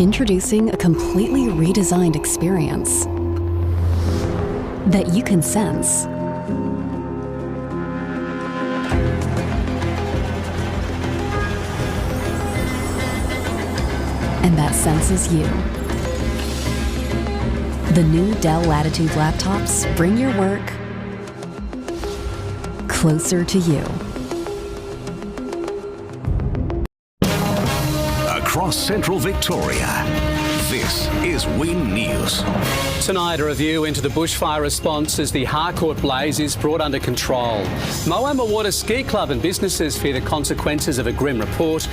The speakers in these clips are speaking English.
Introducing a completely redesigned experience that you can sense. And that senses you. The new Dell Latitude laptops bring your work closer to you. Across Central Victoria, this is Win News. Tonight, a review into the bushfire response as the Harcourt blaze is brought under control. Moama Water Ski Club and businesses fear the consequences of a grim report,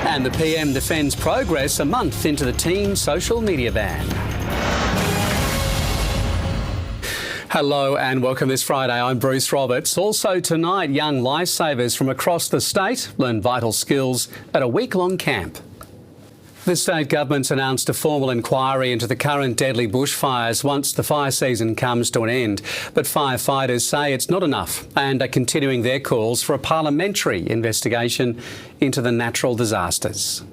and the PM defends progress a month into the teen social media ban. Hello and welcome this Friday. I'm Bruce Roberts. Also tonight, young lifesavers from across the state learn vital skills at a week-long camp. The state government's announced a formal inquiry into the current deadly bushfires once the fire season comes to an end. But firefighters say it's not enough and are continuing their calls for a parliamentary investigation into the natural disasters.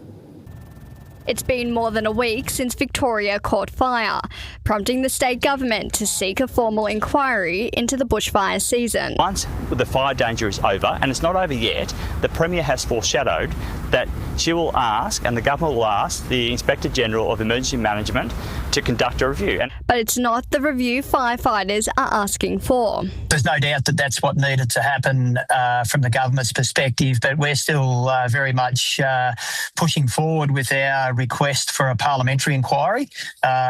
It's been more than a week since Victoria caught fire, prompting the state government to seek a formal inquiry into the bushfire season. Once the fire danger is over, and it's not over yet, the Premier has foreshadowed that she will ask, and the government will ask, the Inspector General of Emergency Management to conduct a review. But it's not the review firefighters are asking for. There's no doubt that that's what needed to happen from the government's perspective, but we're still very much pushing forward with our request for a parliamentary inquiry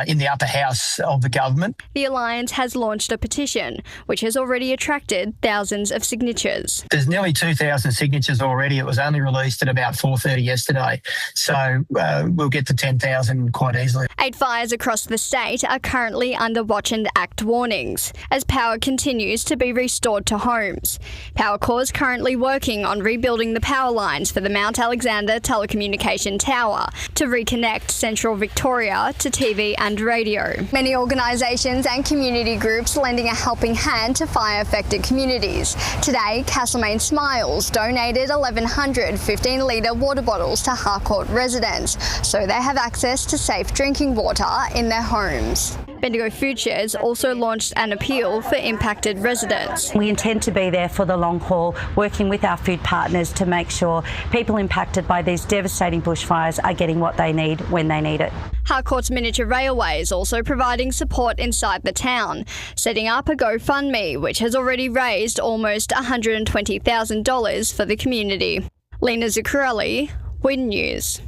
in the upper house of the government. The Alliance has launched a petition, which has already attracted thousands of signatures. There's nearly 2,000 signatures already. It was only released at about 4:30 yesterday, so we'll get to 10,000 quite easily. 8 fires across the state are currently under watch and act warnings as power continues to be restored to homes. Powercorp is currently working on rebuilding the power lines for the Mount Alexander telecommunication tower to reconnect central Victoria to TV and radio. Many organisations and community groups lending a helping hand to fire-affected communities. Today, Castlemaine Smiles donated 1,100 15-litre water bottles to Harcourt residents so they have access to safe drinking water in their homes. Bendigo Futures also launched an appeal for impacted residents. We intend to be there for the long haul, working with our food partners to make sure people impacted by these devastating bushfires are getting what they need when they need it. Harcourt's Miniature Railway is also providing support inside the town, setting up a GoFundMe, which has already raised almost $120,000 for the community. Lena Zuccarelli, Win News.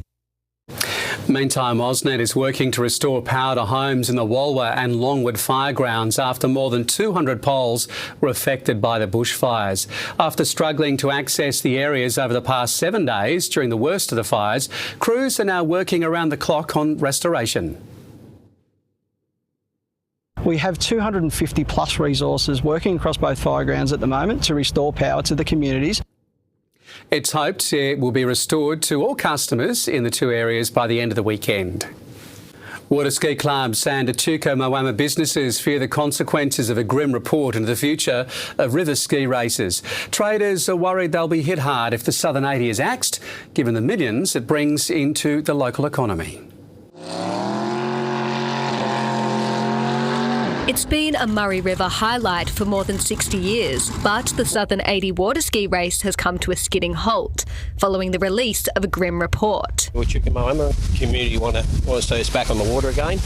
Meantime, AusNet is working to restore power to homes in the Walwa and Longwood firegrounds after more than 200 poles were affected by the bushfires. After struggling to access the areas over the past 7 days during the worst of the fires, crews are now working around the clock on restoration. We have 250 plus resources working across both firegrounds at the moment to restore power to the communities. It's hoped it will be restored to all customers in the two areas by the end of the weekend. Water ski clubs and Echuca Moama businesses fear the consequences of a grim report into the future of river ski races. Traders are worried they'll be hit hard if the Southern 80 is axed, given the millions it brings into the local economy. It's been a Murray River highlight for more than 60 years, but the Southern 80 water ski race has come to a skidding halt following the release of a grim report. Echuca Moama community want to see us back on the water again.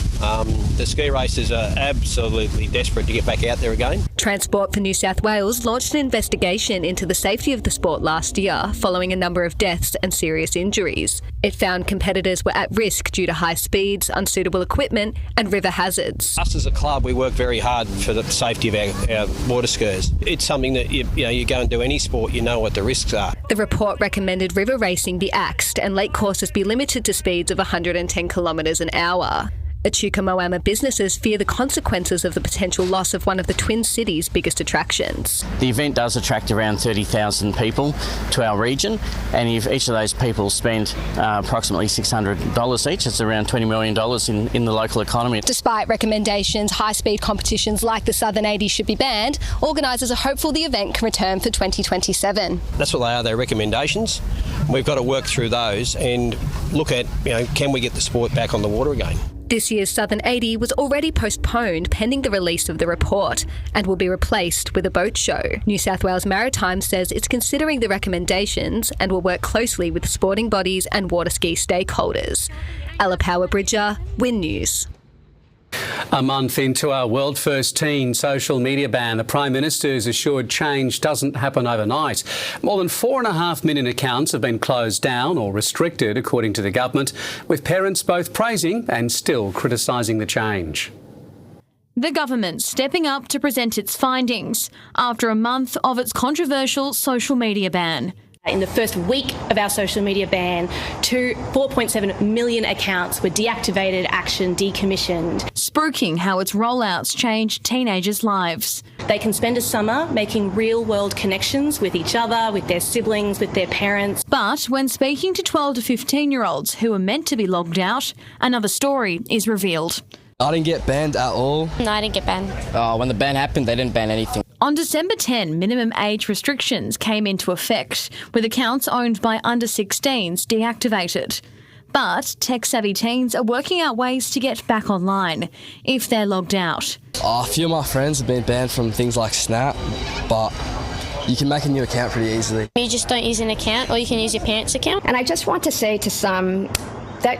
The ski racers are absolutely desperate to get back out there again. Transport for New South Wales launched an investigation into the safety of the sport last year following a number of deaths and serious injuries. It found competitors were at risk due to high speeds, unsuitable equipment and river hazards. Us as a club, we work very hard for the safety of our water skiers. It's something that you go and do any sport, you know what the risks are. The report recommended river racing be axed and lake courses be limited to speeds of 110 kilometres an hour. Echuca Moama businesses fear the consequences of the potential loss of one of the Twin Cities' biggest attractions. The event does attract around 30,000 people to our region, and if each of those people spend approximately $600 each, it's around $20 million in the local economy. Despite recommendations, high-speed competitions like the Southern 80 should be banned, organisers are hopeful the event can return for 2027. That's what they are, their recommendations. We've got to work through those and look at, can we get the sport back on the water again? This year's Southern 80 was already postponed pending the release of the report and will be replaced with a boat show. New South Wales Maritime says it's considering the recommendations and will work closely with sporting bodies and water ski stakeholders. Ella Power-Bridger, Win News. A month into our world first teen social media ban, the Prime Minister's assured change doesn't happen overnight. More than 4.5 million accounts have been closed down or restricted, according to the government, with parents both praising and still criticising the change. The government stepping up to present its findings after a month of its controversial social media ban. In the first week of our social media ban, 4.7 million accounts were deactivated, action decommissioned. Spooking how its rollouts changed teenagers' lives. They can spend a summer making real-world connections with each other, with their siblings, with their parents. But when speaking to 12 to 15-year-olds who were meant to be logged out, another story is revealed. I didn't get banned at all. No, I didn't get banned. When the ban happened, they didn't ban anything. On December 10, minimum age restrictions came into effect, with accounts owned by under 16s deactivated. But tech-savvy teens are working out ways to get back online if they're logged out. A few of my friends have been banned from things like Snap, but you can make a new account pretty easily. You just don't use an account, or you can use your parents' account. And I just want to say to some that,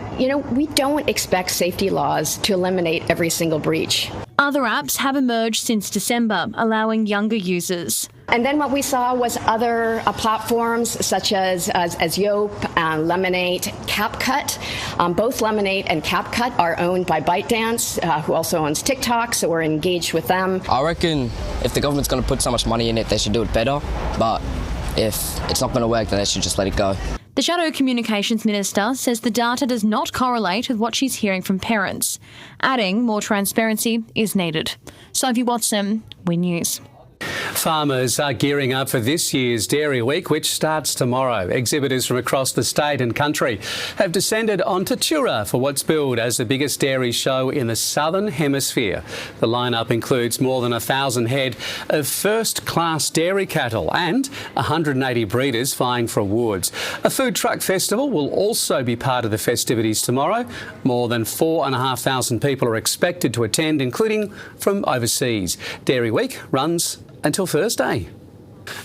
we don't expect safety laws to eliminate every single breach. Other apps have emerged since December, allowing younger users. And then what we saw was other platforms such as Yope, Lemonade, CapCut. Both Lemonade and CapCut are owned by ByteDance, who also owns TikTok, so we're engaged with them. I reckon if the government's going to put so much money in it, they should do it better. But if it's not going to work, then they should just let it go. The Shadow Communications Minister says the data does not correlate with what she's hearing from parents, adding more transparency is needed. Sophie Watson, Win News. Farmers are gearing up for this year's Dairy Week, which starts tomorrow. Exhibitors from across the state and country have descended onto Tura for what's billed as the biggest dairy show in the Southern Hemisphere. The lineup includes more than 1,000 head of first-class dairy cattle and 180 breeders vying for awards. A food truck festival will also be part of the festivities tomorrow. More than 4,500 people are expected to attend, including from overseas. Dairy Week runs until Thursday.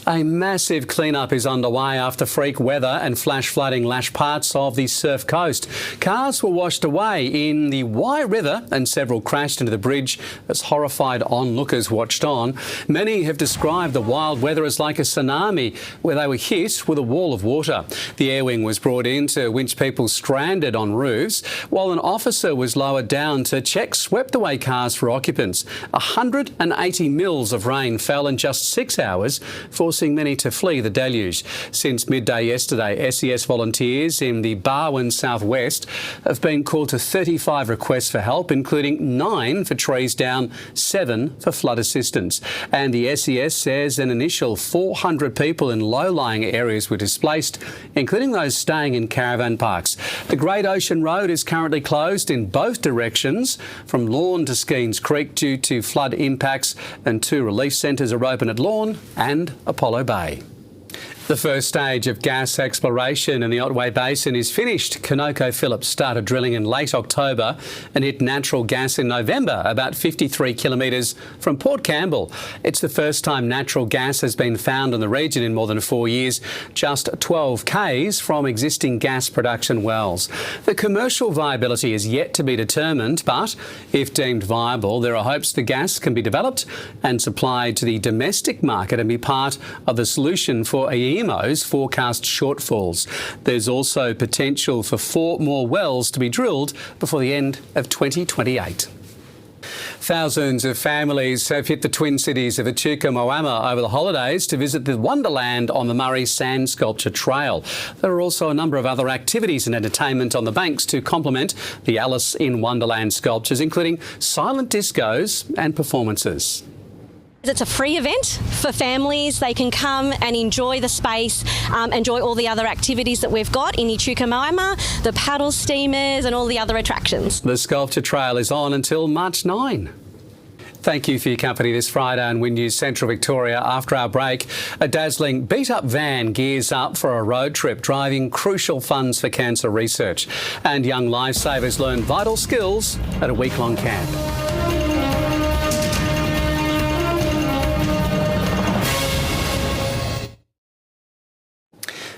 A massive clean-up is underway after freak weather and flash flooding lashed parts of the Surf Coast. Cars were washed away in the Wye River and several crashed into the bridge as horrified onlookers watched on. Many have described the wild weather as like a tsunami, where they were hit with a wall of water. The air wing was brought in to winch people stranded on roofs, while an officer was lowered down to check swept away cars for occupants. 180 mils of rain fell in just 6 hours, forcing many to flee the deluge. Since midday yesterday, SES volunteers in the Barwon southwest have been called to 35 requests for help, including 9 for trees down, 7 for flood assistance. And the SES says an initial 400 people in low-lying areas were displaced, including those staying in caravan parks. The Great Ocean Road is currently closed in both directions from Lorne to Skeens Creek due to flood impacts, and 2 relief centres are open at Lorne and Apollo Bay. The first stage of gas exploration in the Otway Basin is finished. ConocoPhillips started drilling in late October and hit natural gas in November, about 53 kilometres from Port Campbell. It's the first time natural gas has been found in the region in more than 4 years, just 12 k's from existing gas production wells. The commercial viability is yet to be determined, but if deemed viable, there are hopes the gas can be developed and supplied to the domestic market and be part of the solution for AEMO's forecast shortfalls. There's also potential for 4 more wells to be drilled before the end of 2028. Thousands of families have hit the twin cities of Echuca Moama over the holidays to visit the Wonderland on the Murray Sand Sculpture Trail. There are also a number of other activities and entertainment on the banks to complement the Alice in Wonderland sculptures, including silent discos and performances. It's a free event for families. They can come and enjoy the space, enjoy all the other activities that we've got in Echuca Moama, the paddle steamers and all the other attractions. The sculpture trail is on until March 9. Thank you for your company this Friday on Win News Central Victoria. After our break, a dazzling beat-up van gears up for a road trip, driving crucial funds for cancer research. And young lifesavers learn vital skills at a week-long camp.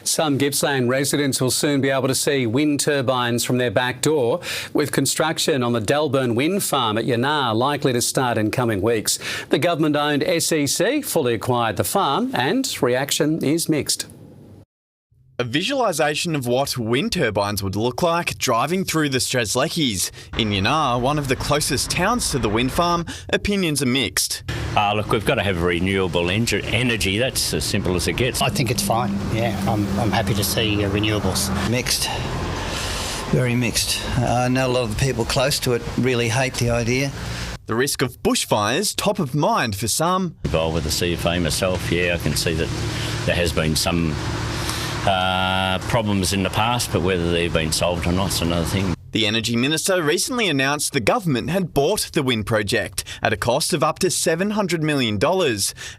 Some Gippsland residents will soon be able to see wind turbines from their back door, with construction on the Delburn wind farm at Yanar likely to start in coming weeks. The government-owned SEC fully acquired the farm and reaction is mixed. A visualisation of what wind turbines would look like driving through the Strzelecki's. In Yanar, one of the closest towns to the wind farm, opinions are mixed. Look, we've got to have renewable energy. That's as simple as it gets. I think it's fine. Yeah, I'm happy to see renewables. Mixed. Very mixed. I know a lot of the people close to it really hate the idea. The risk of bushfires top of mind for some. Involved with the CFA myself, yeah, I can see that there has been some problems in the past, but whether they've been solved or not is another thing. The Energy Minister recently announced the government had bought the wind project at a cost of up to $700 million,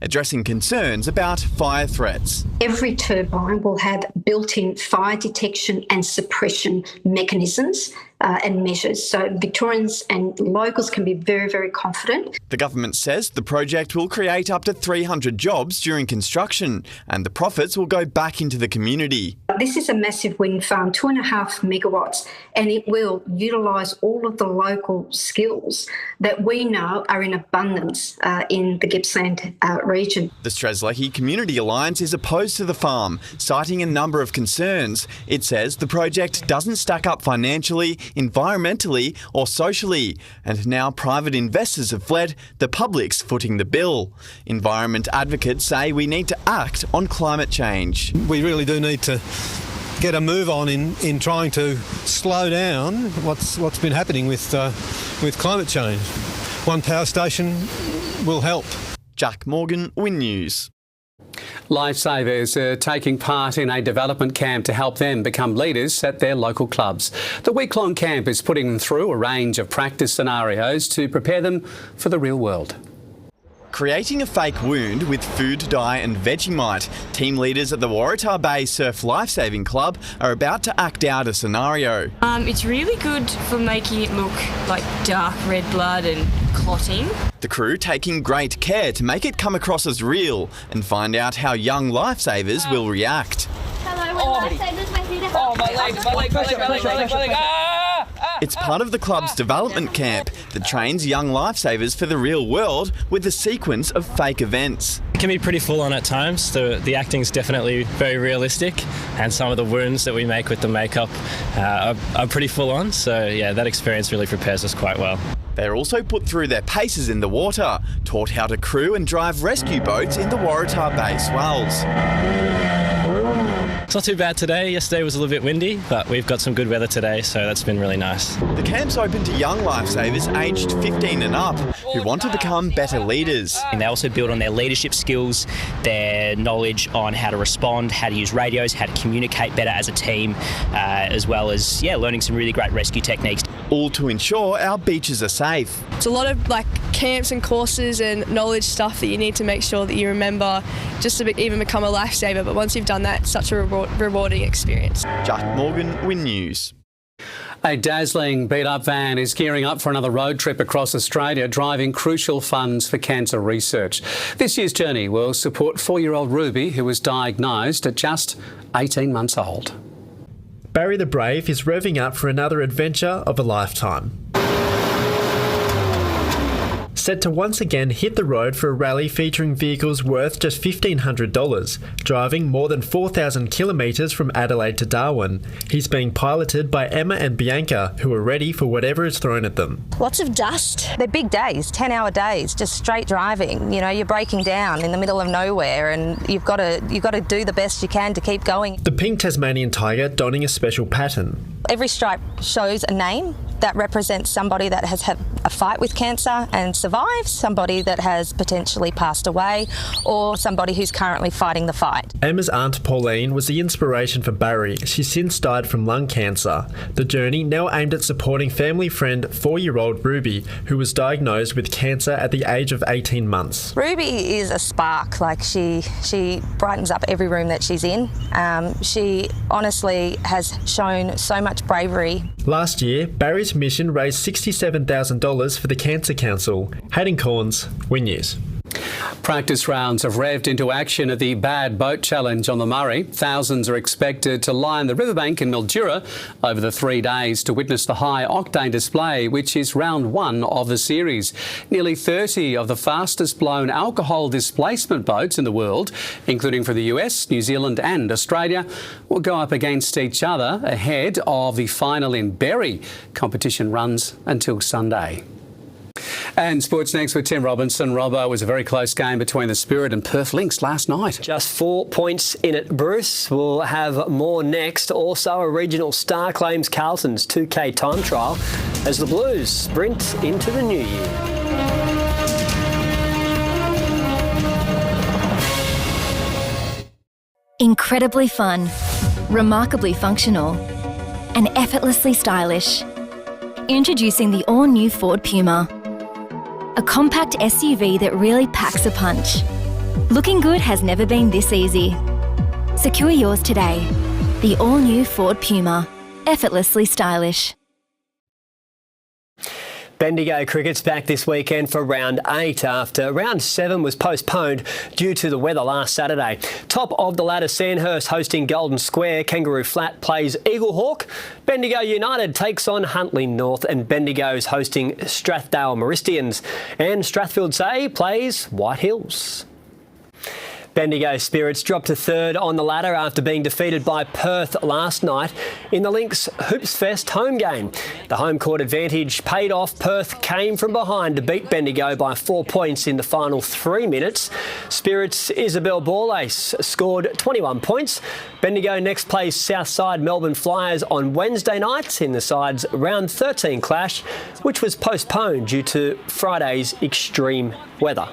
addressing concerns about fire threats. Every turbine will have built-in fire detection and suppression mechanisms and measures, so Victorians and locals can be very, very confident. The government says the project will create up to 300 jobs during construction and the profits will go back into the community. This is a massive wind farm, 2.5 megawatts, and it will utilise all of the local skills that we know are in abundance in the Gippsland region. The Strzelecki Community Alliance is opposed to the farm, citing a number of concerns. It says the project doesn't stack up financially, environmentally or socially, and now private investors have fled, the public's footing the bill. Environment advocates say we need to act on climate change. We really do need to get a move on in trying to slow down what's been happening with climate change. One power station will help. Jack Morgan, Win News. Lifesavers are taking part in a development camp to help them become leaders at their local clubs. The week-long camp is putting them through a range of practice scenarios to prepare them for the real world. Creating a fake wound with food dye and Vegemite, team leaders at the Waratah Bay Surf Lifesaving Club are about to act out a scenario. It's really good for making it look like dark red blood and clotting. The crew taking great care to make it come across as real and find out how young lifesavers will react. Hello, we're lifesavers. We're here to help. My leg. It's part of the club's development camp that trains young lifesavers for the real world with a sequence of fake events. It can be pretty full on at times. The acting's definitely very realistic, and some of the wounds that we make with the makeup are pretty full on. So yeah, that experience really prepares us quite well. They're also put through their paces in the water, taught how to crew and drive rescue boats in the Waratah Bay swells. It's not too bad today. Yesterday was a little bit windy, but we've got some good weather today, so that's been really nice. The camp's open to young lifesavers aged 15 and up who want to become better leaders. And they also build on their leadership skills, their knowledge on how to respond, how to use radios, how to communicate better as a team, as well as learning some really great rescue techniques. All to ensure our beaches are safe. It's a lot of camps and courses and knowledge stuff that you need to make sure that you remember just to even become a lifesaver. But once you've done that, it's such a rewarding experience. Jack Morgan, Win News. A dazzling beat-up van is gearing up for another road trip across Australia, driving crucial funds for cancer research. This year's journey will support 4-year-old Ruby, who was diagnosed at just 18 months old. Barry the Brave is revving up for another adventure of a lifetime. set to once again hit the road for a rally featuring vehicles worth just $1,500, driving more than 4,000 kilometres from Adelaide to Darwin. He's being piloted by Emma and Bianca, who are ready for whatever is thrown at them. Lots of dust. They're big days, 10-hour days, just straight driving. You know, you're breaking down in the middle of nowhere, and you've got to do the best you can to keep going. The pink Tasmanian tiger donning a special pattern. Every stripe shows a name that represents somebody that has had a fight with cancer and survived, somebody that has potentially passed away, or somebody who's currently fighting the fight. Emma's aunt Pauline was the inspiration for Barry. She's since died from lung cancer. The journey now aimed at supporting family friend 4-year-old Ruby, who was diagnosed with cancer at the age of 18 months. Ruby is a spark. Like she brightens up every room that she's in. She honestly has shown so much bravery. Last year, Barry's mission raised $67,000 for the Cancer Council. Hayden Corns, Win News. Practice rounds have revved into action at the Bad Boat Challenge on the Murray. Thousands are expected to line the riverbank in Mildura over the 3 days to witness the high-octane display, which is round 1 of the series. Nearly 30 of the fastest-blown alcohol displacement boats in the world, including from the US, New Zealand and Australia, will go up against each other ahead of the final in Berry. Competition runs until Sunday. And sports next with Tim Robertson. Robbo, was a very close game between the Spirit and Perth Lynx last night. Just 4 points in it, Bruce. We'll have more next. Also, a regional star claims Carlton's 2K time trial as the Blues sprint into the new year. Incredibly fun, remarkably functional, and effortlessly stylish. Introducing the all-new Ford Puma. A compact SUV that really packs a punch. Looking good has never been this easy. Secure yours today. The all-new Ford Puma. Effortlessly stylish. Bendigo Cricket's back this weekend for round 8 after round 7 was postponed due to the weather last Saturday. Top of the ladder, Sandhurst hosting Golden Square. Kangaroo Flat plays Eaglehawk. Bendigo United takes on Huntly North, and Bendigo's hosting Strathdale Maristians. And Strathfields A plays White Hills. Bendigo Spirits dropped to 3rd on the ladder after being defeated by Perth last night in the Lynx Hoops Fest home game. The home court advantage paid off. Perth came from behind to beat Bendigo by 4 points in the final 3 minutes. Spirits' Isabel Borlace scored 21 points. Bendigo next plays Southside Melbourne Flyers on Wednesday night in the side's round 13 clash, which was postponed due to Friday's extreme weather.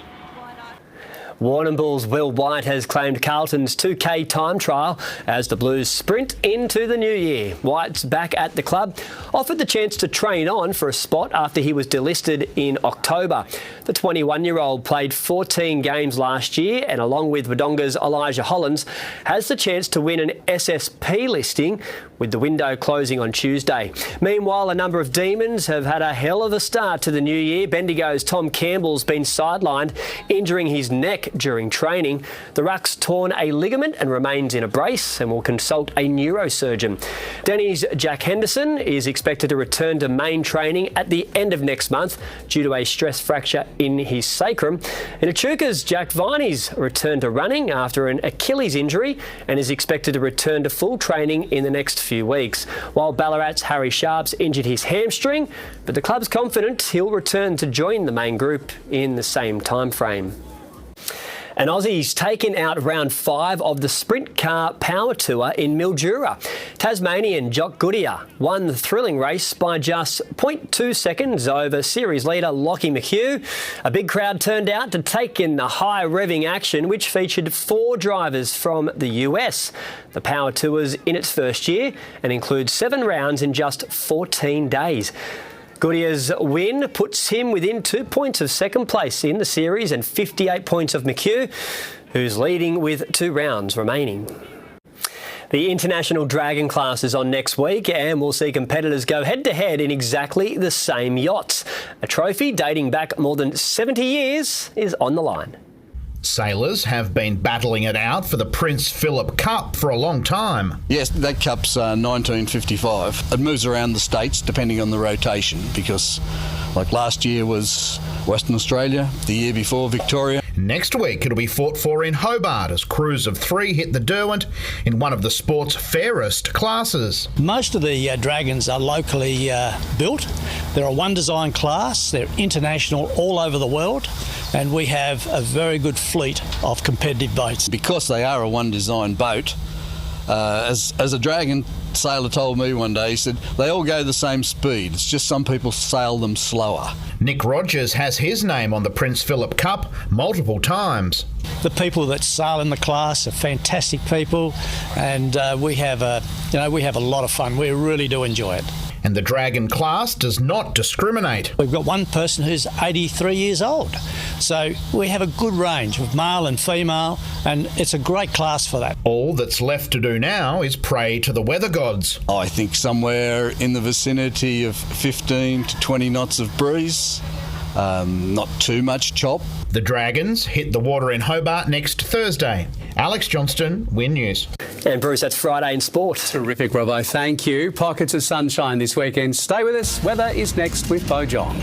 Warrnambool's Will White has claimed Carlton's 2K time trial as the Blues sprint into the new year. White's back at the club, offered the chance to train on for a spot after he was delisted in October. The 21-year-old played 14 games last year and, along with Wodonga's Elijah Hollands, has the chance to win an SSP listing with the window closing on Tuesday. Meanwhile, a number of Demons have had a hell of a start to the new year. Bendigo's Tom Campbell's been sidelined, injuring his neck during training. The Ruck's torn a ligament and remains in a brace and will consult a neurosurgeon. Denny's Jack Henderson is expected to return to main training at the end of next month due to a stress fracture in his sacrum. And Echuca's Jack Viney's returned to running after an Achilles injury and is expected to return to full training in the next few weeks, while Ballarat's Harry Sharps injured his hamstring, but the club's confident he'll return to join the main group in the same time frame. And Aussie's taken out round 5 of the Sprint Car Power Tour in Mildura. Tasmanian Jock Goodyear won the thrilling race by just 0.2 seconds over series leader Lockie McHugh. A big crowd turned out to take in the high revving action, which featured 4 drivers from the US. The Power Tour's in its first year and includes 7 rounds in just 14 days. Goodyear's win puts him within 2 points of second place in the series and 58 points of McHugh, who's leading with 2 rounds remaining. The International Dragon class is on next week and we'll see competitors go head-to-head in exactly the same yachts. A trophy dating back more than 70 years is on the line. Sailors have been battling it out for the Prince Philip Cup for a long time. Yes, that cup's 1955. It moves around the states depending on the rotation because Like last year was Western Australia, the year before Victoria. Next week it'll be fought for in Hobart as crews of 3 hit the Derwent in one of the sport's fairest classes. Most of the dragons are locally built. They're a one design class, they're international all over the world, and we have a very good fleet of competitive boats. Because they are a one design boat, as a dragon sailor told me one day, he said, they all go the same speed. It's just some people sail them slower. Nick Rogers has his name on the Prince Philip Cup multiple times. The people that sail in the class are fantastic people, and we have a lot of fun. We really do enjoy it. And the Dragon class does not discriminate. We've got one person who's 83 years old. So we have a good range of male and female, and it's a great class for that. All that's left to do now is pray to the weather gods. I think somewhere in the vicinity of 15 to 20 knots of breeze. Not too much chop. The Dragons hit the water in Hobart next Thursday. Alex Johnston, Win News. And Bruce, that's Friday in sport. Terrific, Robbo. Thank you. Pockets of sunshine this weekend. Stay with us. Weather is next with Jeong.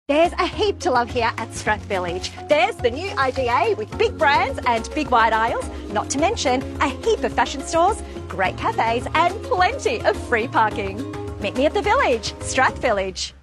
There's a heap to love here at Strath Village. There's the new IGA with big brands and big wide aisles, not to mention a heap of fashion stores, great cafes and plenty of free parking. Meet me at the Village, Strath Village.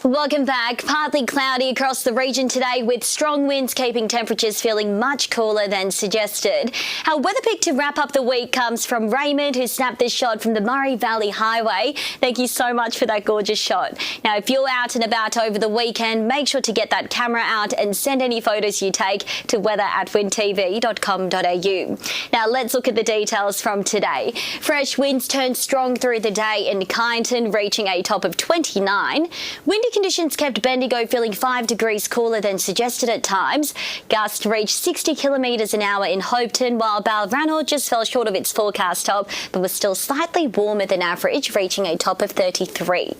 Welcome back. Partly cloudy across the region today with strong winds keeping temperatures feeling much cooler than suggested. Our weather pick to wrap up the week comes from Raymond, who snapped this shot from the Murray Valley Highway. Thank you so much for that gorgeous shot. Now, if you're out and about over the weekend, make sure to get that camera out and send any photos you take to weather@wintv.com.au. Now, let's look at the details from today. Fresh winds turned strong through the day in Kyneton, reaching a top of 29. Windy conditions kept Bendigo feeling 5 degrees cooler than suggested at times. Gusts reached 60 kilometres an hour in Hopeton, while Balranald just fell short of its forecast top, but was still slightly warmer than average, reaching a top of 33.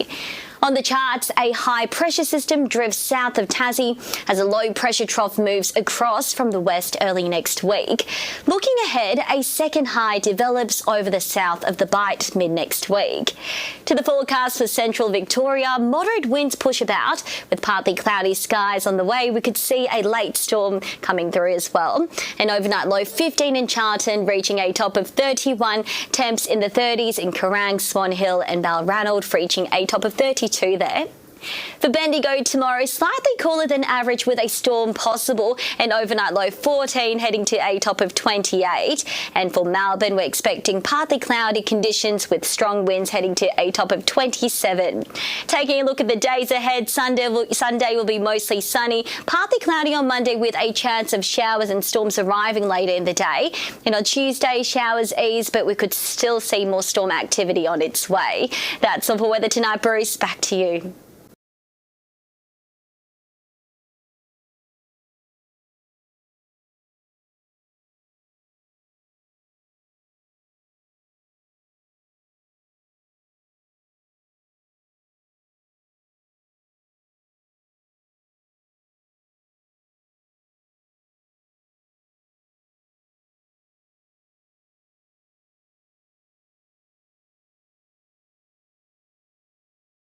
On the charts, a high-pressure system drifts south of Tassie as a low-pressure trough moves across from the west early next week. Looking ahead, a second high develops over the south of the Bight mid-next week. To the forecast for central Victoria, moderate winds push about. With partly cloudy skies on the way, we could see a late storm coming through as well. An overnight low 15 in Charlton, reaching a top of 31. Temps in the 30s in Kerrang, Swan Hill and Balranald, reaching a top of 32 there. For Bendigo tomorrow, slightly cooler than average with a storm possible, an overnight low 14 heading to a top of 28. And for Melbourne, we're expecting partly cloudy conditions with strong winds heading to a top of 27. Taking a look at the days ahead, Sunday will be mostly sunny, partly cloudy on Monday with a chance of showers and storms arriving later in the day. And on Tuesday, showers ease, but we could still see more storm activity on its way. That's all for weather tonight, Bruce. Back to you.